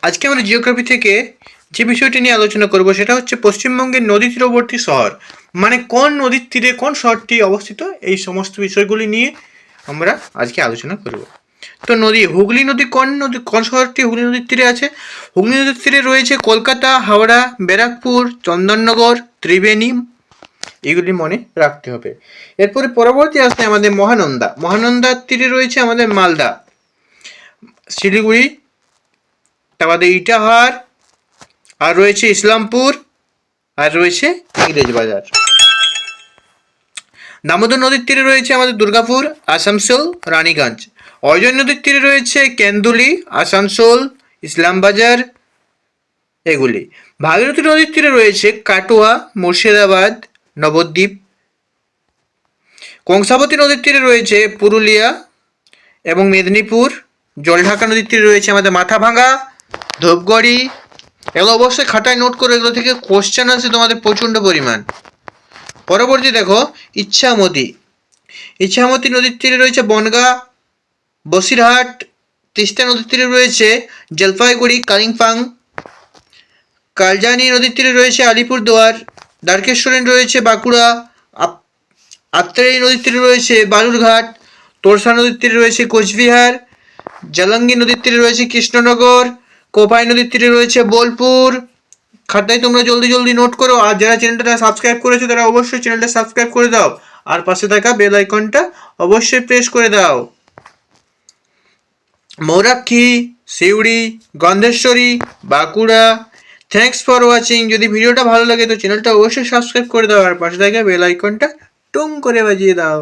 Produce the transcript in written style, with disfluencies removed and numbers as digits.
আজকে আমরা জিওগ্রাফি থেকে যে বিষয়টি নিয়ে আলোচনা করব সেটা হচ্ছে পশ্চিমবঙ্গের নদী তীরবর্তী শহর, মানে কোন নদীর তীরে কোন শহরটি অবস্থিত, এই সমস্ত বিষয়গুলি নিয়ে আমরা আজকে আলোচনা করব। তো হুগলি নদী কোন শহরটি হুগলি নদীর তীরে আছে? হুগলি নদীর তীরে রয়েছে কলকাতা, হাওড়া, ব্যারাকপুর, চন্দননগর, ত্রিবেণী। এগুলি মনে রাখতে হবে। এরপরে পরবর্তী আসছে আমাদের মহানন্দার তীরে রয়েছে আমাদের মালদা, শিলিগুড়ি, তারপরে ইটাহার, আর রয়েছে ইসলামপুর, আর রয়েছে ইংরেজবাজার। দামোদর নদীর তীরে রয়েছে আমাদের দুর্গাপুর, আসানসোল, রানীগঞ্জ। অজয় নদীর তীরে রয়েছে কেন্দুলি, আসানসোল, ইসলামবাজার এগুলি। ভাগীরথী নদীর তীরে রয়েছে কাটোয়া, মুর্শিদাবাদ, নবদ্বীপ। কংসাবতী নদীর তীরে রয়েছে পুরুলিয়া এবং মেদিনীপুর। জলঢাকা নদীর তীরে রয়েছে আমাদের মাথাভাঙা, ধূপগড়ি। এগুলো অবশ্যই খাতায় নোট করে, এগুলো থেকে কোশ্চেন আছে তোমাদের প্রচণ্ড পরিমাণ। পরবর্তী দেখো ইচ্ছামতি নদীর তীরে রয়েছে বনগাঁ, বসিরহাট। তিস্তা নদীর তীরে রয়েছে জলপাইগুড়ি, কালিম্পং। কালজানি নদীর তীরে রয়েছে আলিপুরদুয়ার। দ্বারকেশ্বরে রয়েছে বাঁকুড়া। আত্রাই নদীর তীরে রয়েছে বালুরঘাট। তোরসা নদীর তীরে রয়েছে কোচবিহার। জালাঙ্গি নদীর তীরে রয়েছে কৃষ্ণনগর। কোপাই নদীর তীরে রয়েছে বোলপুর। খাতায় তোমরা জলদি জলদি নোট করো, আর যারা চ্যানেলটা সাবস্ক্রাইব করেছো তারা অবশ্যই চ্যানেলটা সাবস্ক্রাইব করে দাও, আর পাশে থাকা বেল আইকনটা অবশ্যই প্রেস করে দাও। Mayurakshi, Suri, Gandheswari, Bankura. Thanks for watching. যদি ভিডিওটা ভালো লাগে তো চ্যানেলটা অবশ্যই সাবস্ক্রাইব করে দাও, আর পাশে থাকা বেল আইকনটা টুং করে বাজিয়ে দাও।